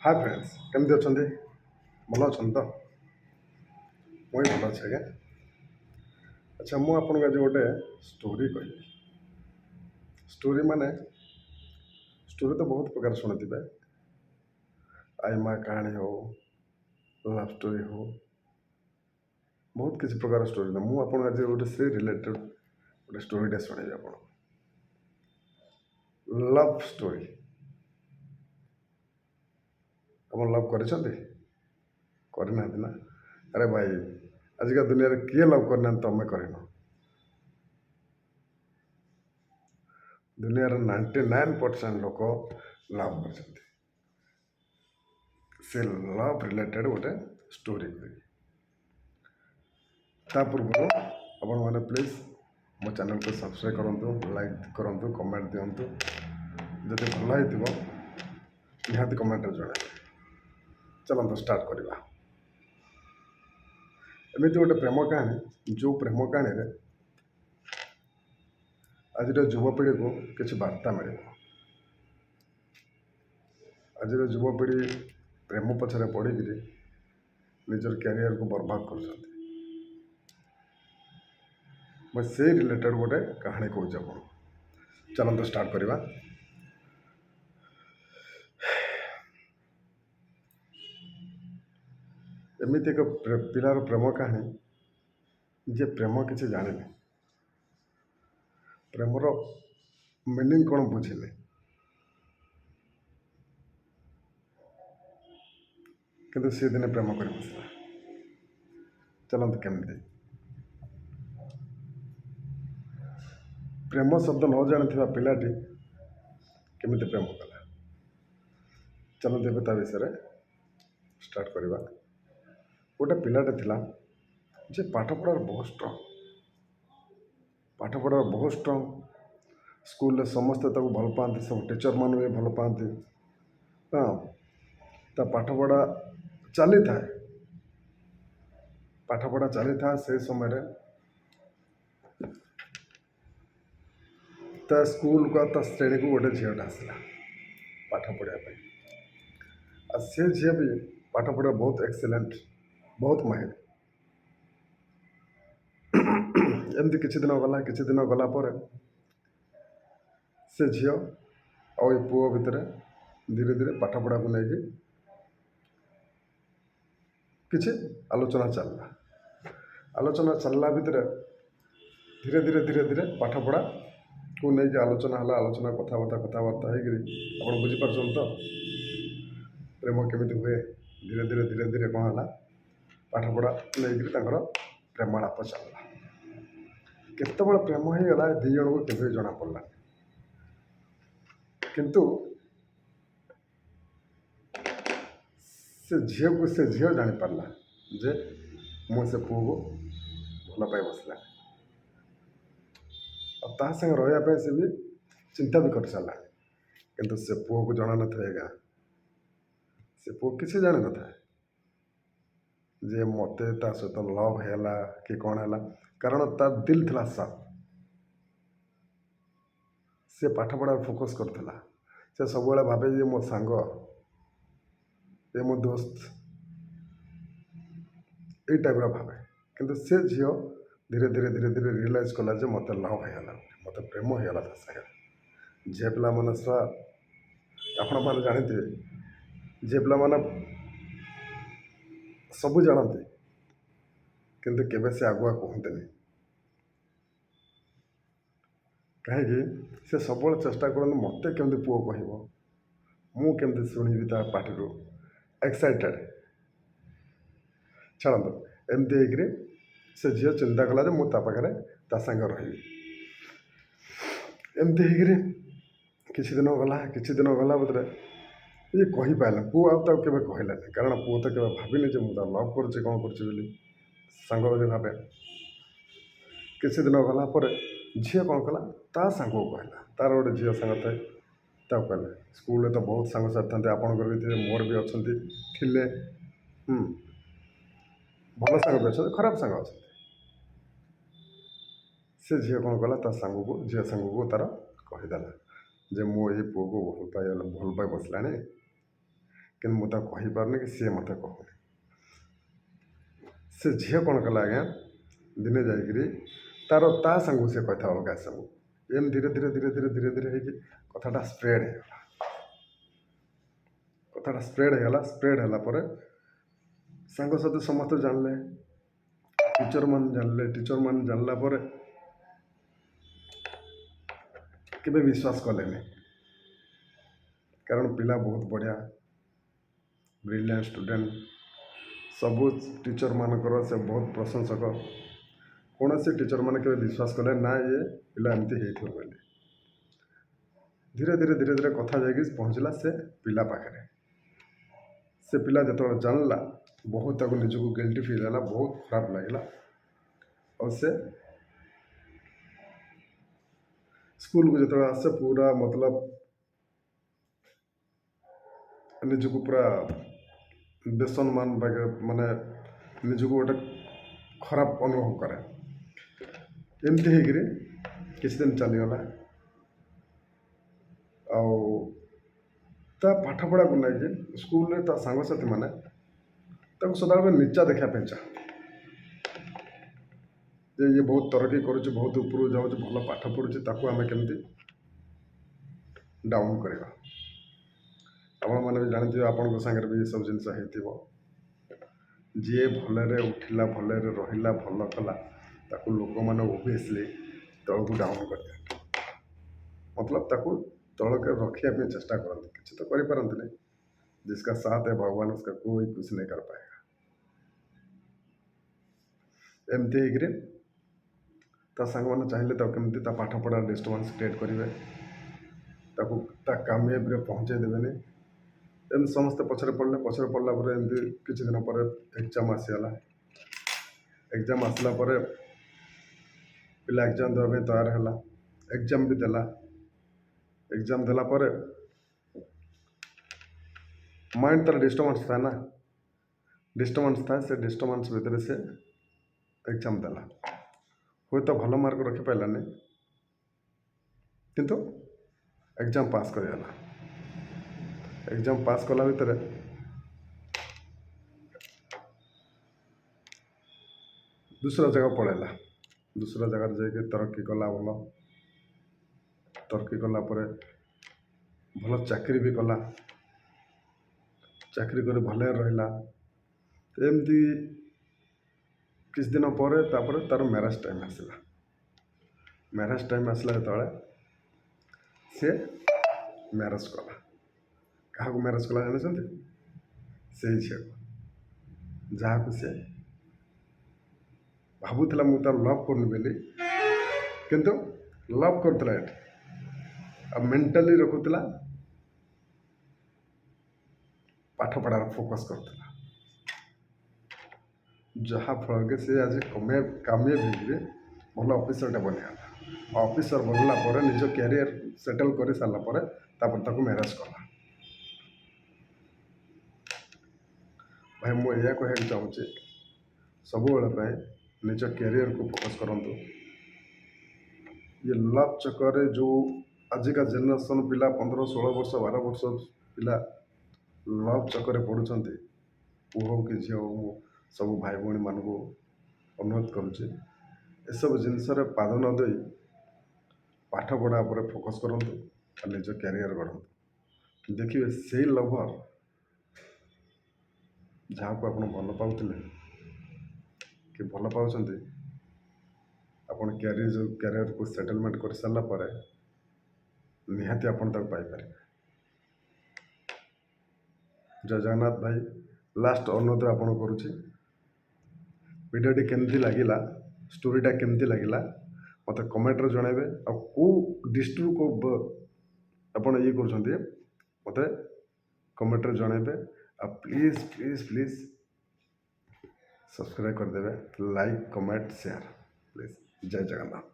Hi friends केमती अच्छे भल अच्छा तो मुझे भल अच्छे आज्ञा। अच्छा मुझे आपको आज गोटे स्टोरी कह स्टोरी माने स्टोरी तो बहुत प्रकार शुणुवे आई माँ कहानी हो लव स्टोरी हो बहुत किसी प्रकार स्टोरी मुझे आपको आज गोटे से रिलेटेड गोटे स्टोरीटे शुणी आप लव स्टोरी आप लव करना ना अरे भाई आजिका दुनिया रे किए लव करना तमें करन दुनिया 99% लोक लव कर से लव रिलेटेड गोटे स्टोरी पूर्व आपण मैंने प्लीज मो चैनल को सब्सक्राइब करूँ लाइक करूँ कमेंट दिंतु जब भल हो निहाती कमेंट जन चलते स्टार्ट करवा एमती गोटे प्रेम कहानी जो प्रेम कहानी रे आज युवपीढ़ी को किसी वार्ता मिले आज युवपीढ़ी प्रेम पछरे पड़ी निजर कैरियर को बर्बाद कर मैं से रिलेटेड गोटे कहानी कहूँ आप चलते स्टार्ट करवा एमती एक पिलार प्रेम कहानी जे प्रेम किसी जाने प्रेमर मीनिंग कौन बुझे किंतु सी दिने प्रेम कर बसला चलते केमती प्रेम शब्द न जानी पिलाटी केमिति प्रेम कला चलते ए विषय स्टार्ट करवा गोटे पिलाटे थिला जे पाठ पढ़ार बहुत स्ट्रंग पाठ पढ़ार बहुत स्ट्रंग स्कूल समस्ते भल पाती सब टीचर मान भी भल पाती हाँ ता पाठ पढ़ा चली था पाठ पढ़ा चली था से समय ता स्कूल का ता श्रेणी को गोटे झील आसला पाठ पढ़ाई आ से झी भी पाठ पढ़ा बहुत एक्सीलेंट बहुत माहिर एमती किसी दिन गला पर से झी आ पुओ भितर धीरे धीरे पाठ पढ़ा को लेकिन किसी आलोचना चलला भितर धीरे धीरे धीरे धीरे पाठ पढ़ा को लेकिन आलोचना है आलोचना कथबार्ता आप बुझीपार तो प्रेम केमी हुए धीरे धीरे धीरे धीरे कौन है पाठ पढ़ा लेकर प्रेमालाप चलला केतबेले प्रेम हो गला दी जन को केवे जना पड़ला किंतु से झील को से झील जानी पारला जे मु से पुओ को भल पाई बसला और ता संगे रहा से भी चिंता भी कर सारा किंतु से पुओ को जना न था से पुओ किसी जान न था जे मत सहित लव है कि कौन है कारण तार दिल थी साफ से पाठ पढ़ा फोकस करता से सब भावे ये मो सांग ये मो दोस्त ये टाइप भावे किंतु से झील धीरे धीरे धीरे धीरे रियलाइज कला जे मत लव है मत प्रेम होगा ता सागर झी पिला मन सा आपण मैंने जानते झी पिला मन सब जानते किंतु केवे से आगुआ कहते कहीं से सब चेष्टा करते मत केमती पुओ कह मुझे शुणी ता पार्टी एक्साइटेड छाड़ू एमती से झील चिंता कला मुझे ता संग रही एमती किसी दिन गला बदले ये कही पारे पुओ आउ के कहलानी कारण पुओ तो के भाविनी जो मुझे लव करुच्ची कौन करी सांग भावे किसी दिन गला झी कौन कला ता सांग को कहला तार गोटे झील सांग थाए कहला स्कूल तो बहुत सांग साथी था आपंकर भी थे मोर भी अच्छा थे भल सांग भी अच्छा खराब सांग अच्छा से झी कौन कला ता सांग को झी सांग को तार कहीदेला जे मो ये पुओ को भल पाई बसला କିନ୍ତୁ ମୁଁ ତାକୁ କହିପାରୁନି କି ସିଏ ମୋତେ କହୁନି। ସେ ଝିଅ କ'ଣ କଲା ଆଜ୍ଞା, ଦିନେ ଯାଇକିରି ତା ସାଙ୍ଗକୁ ସେ କଥା ଅଲଗା ସାଙ୍ଗକୁ, ଏମିତି ଧୀରେ ହେଇକି କଥାଟା ସ୍ପ୍ରେଡ଼୍ ହେଇଗଲା। ସ୍ପ୍ରେଡ଼୍ ହେଲା ପରେ ସାଙ୍ଗସାଥି ସମସ୍ତେ ଜାଣିଲେ, ଟିଚର୍ମାନେ ଜାଣିଲା ପରେ କେବେ ବିଶ୍ୱାସ କଲେନି, କାରଣ ପିଲା ବହୁତ ବଢ଼ିଆ, ବ୍ରିଲିଆଣ୍ଟ ଷ୍ଟୁଡେଣ୍ଟ, ସବୁ ଟିଚର୍ମାନଙ୍କର ସେ ବହୁତ ପ୍ରଶଂସକ। କୌଣସି ଟିଚର୍ମାନେ କେବେ ବିଶ୍ୱାସ କଲେ ନା ଇଏ ପିଲା ଏମିତି ହେଇଥିବ ବୋଲି। ଧୀରେ କଥା ଯାଇକି ପହଞ୍ଚିଲା ସେ ପିଲା ପାଖରେ। ସେ ପିଲା ଯେତେବେଳେ ଜାଣିଲା, ବହୁତ ତାକୁ ନିଜକୁ ଗିଲ୍ଟି ଫିଲ୍ ହେଲା, ବହୁତ ଖରାପ ଲାଗିଲା। ଆଉ ସେ ସ୍କୁଲକୁ ଯେତେବେଳେ ଆସେ ପୁରା ମତଲବ ନିଜକୁ ପୁରା ବେସମ୍ମାନ ମାନେ ନିଜକୁ ଗୋଟେ ଖରାପ ଅନୁଭବ କରେ। ଏମିତି ହେଇକିରି କିଛି ଦିନ ଚାଲିଗଲା। ଆଉ ତା ପାଠପଢ଼ାକୁ ନେଇକି ସ୍କୁଲରେ ତା ସାଙ୍ଗସାଥିମାନେ ତାକୁ ସଦାବେଳେ ନିଚା ଦେଖିବା ପାଇଁ ଚାହାନ୍ତି, ଯେ ଇଏ ବହୁତ ତରକ୍କି କରୁଛି, ବହୁତ ଉପରକୁ ଯାଉଛି, ଭଲ ପାଠ ପଢ଼ୁଛି, ତାକୁ ଆମେ କେମିତି ଡାଉନ୍ କରିବା। ଆପଣମାନେ ବି ଜାଣିଥିବେ, ଆପଣଙ୍କ ସାଙ୍ଗରେ ବି ଏସବୁ ଜିନିଷ ହେଇଥିବ। ଯିଏ ଭଲରେ ଉଠିଲା, ଭଲରେ ରହିଲା, ଭଲ କଲା, ତାକୁ ଲୋକମାନେ ଓଭିୟସଲି ତଳକୁ ଡାଉନ୍ କରିଦିଅନ୍ତି, ମତଲବ ତାକୁ ତଳକୁ ରଖିବା ପାଇଁ ଚେଷ୍ଟା କରନ୍ତି, କିଛି ତ କରିପାରନ୍ତିନି। जिसका साथ है भगवान उसका कोई कुछ नहीं कर पाएगा। ଏମିତି ହେଇକିରି ତା ସାଙ୍ଗମାନେ ଚାହିଁଲେ ତାକୁ କେମିତି ତା ପାଠପଢ଼ା ଡିଷ୍ଟର୍ବାନ୍ସ କ୍ରିଏଟ୍ କରିବେ, ତାକୁ ତା କାମୟାବିରେ ପହଞ୍ଚେଇ ଦେବେନି। ଏମିତି ସମସ୍ତେ ପଛରେ ପଡ଼ିଲା ପରେ ଏମିତି କିଛି ଦିନ ପରେ ଏକ୍ଜାମ୍ ଆସିଗଲା। ଏକ୍ଜାମ୍ ଆସିଲା ପରେ ପିଲା ଏକ୍ଜାମ୍ ଦେବା ପାଇଁ ତୈୟାର ହେଲା, ଏକ୍ଜାମ୍ ବି ଦେଲା। ଏକ୍ଜାମ୍ ଦେଲା ପରେ ମାଇଣ୍ଡ ତାର ଡିଷ୍ଟର୍ବାନ୍ସ ଥାଏ ନା, ସେ ଡିଷ୍ଟର୍ବାନ୍ସ ଭିତରେ ସେ ଏକ୍ଜାମ୍ ଦେଲା। ହୁଏତ ଭଲ ମାର୍କ ରଖିପାରିଲାନି, କିନ୍ତୁ ଏକ୍ଜାମ୍ ପାସ୍ କରିଗଲା। ଏକ୍ଜାମ୍ ପାସ୍ କଲା ଭିତରେ दूसरा ଜାଗା ପଳେଇଲା। दूसरा ଜାଗାରେ ଯାଇକି ତରକ୍କି କଲା, ଭଲ ତରକ୍କି କଲା ପରେ ଭଲ ଚାକିରି ବି କଲା, ଚାକିରି କରି ଭଲରେ ରହିଲା। ଏମିତି କିଛି ଦିନ ପରେ ତାପରେ ତାର ମ୍ୟାରେଜ୍ ଟାଇମ୍ ଆସିଲା। ମ୍ୟାରେଜ୍ ଟାଇମ୍ ଆସିଲା ଯେତେବେଳେ ସେ ମ୍ୟାରେଜ୍ କଲା। କାହାକୁ ମ୍ୟାରେଜ୍ କଲା ଜାଣିଛନ୍ତି? ସେଇ ଝିଅକୁ, ଯାହାକୁ ସେ ଭାବୁଥିଲା ମୁଁ ତାର ଲଭ୍ କରୁନି ବୋଲି, କିନ୍ତୁ ଲଭ୍ କରୁଥିଲା ଏଠି, ଆଉ ମେଣ୍ଟାଲି ରଖୁଥିଲା, ପାଠପଢ଼ାର ଫୋକସ୍ କରୁଥିଲା, ଯାହାଫଳରେ ସେ ଆଜି କାମୟାବ ହେଇକିରି ଭଲ ଅଫିସରଟେ ବନିଗଲା। ଅଫିସର ବନିଲା ପରେ ନିଜ କ୍ୟାରିୟର ସେଟଲ୍ କରିସାରିଲା ପରେ ତାପରେ ତାକୁ ମ୍ୟାରେଜ୍ କଲା। ଭାଇ ମୁଁ ଏଇଆ କହିବାକୁ ଚାହୁଁଛି, ସବୁବେଳେ ପାଇଁ ନିଜ କ୍ୟାରିୟରକୁ ଫୋକସ୍ କରନ୍ତୁ। ଇଏ ଲଭ୍ ଚକ୍କରରେ ଯେଉଁ ଆଜିକା ଜେନେରେସନ୍ ପିଲା 15-16 ବର୍ଷ 12 ବର୍ଷ ପିଲା ଲଭ୍ ଚକ୍କରରେ ପଡ଼ୁଛନ୍ତି, ପୁଅ ହଉ କି ଝିଅ ହଉ, ମୁଁ ସବୁ ଭାଇ ଭଉଣୀମାନଙ୍କୁ ଅନୁରୋଧ କରୁଛି, ଏସବୁ ଜିନିଷରେ ପାଦ ନ ଦେଇ ପାଠପଢ଼ା ଉପରେ ଫୋକସ୍ କରନ୍ତୁ ଆଉ ନିଜ କ୍ୟାରିୟର ଗଢ଼ନ୍ତୁ। ଦେଖିବେ ସେଇ ଲଭର୍ ଯାହାକୁ ଆପଣ ଭଲ ପାଉଥିଲେ କି ଭଲ ପାଉଛନ୍ତି, ଆପଣ କ୍ୟାରିୟରକୁ ସେଟଲମେଣ୍ଟ କରିସାରିଲା ପରେ ନିହାତି ଆପଣ ତାକୁ ପାଇପାରିବେ। ଜୟ ଜଗନ୍ନାଥ। ଭାଇ ଲାଷ୍ଟ ଅନୁରୋଧ ଆପଣ କରୁଛି, ଭିଡ଼ିଓଟି କେମିତି ଲାଗିଲା, ଷ୍ଟୋରିଟା କେମିତି ଲାଗିଲା ମୋତେ କମେଣ୍ଟରେ ଜଣାଇବେ। ଆଉ କେଉଁ ଡିଷ୍ଟ୍ରିକ୍ଟରୁ ଆପଣ କରୁଛନ୍ତି ମୋତେ କମେଣ୍ଟରେ ଜଣାଇବେ। ଆଉ ପ୍ଲିଜ୍ ସବସ୍କ୍ରାଇବ୍ କରିଦେବେ, ଲାଇକ୍ କମେଣ୍ଟ ସେୟାର ପ୍ଲିଜ୍। ଜୟ ଜଗନ୍ନାଥ।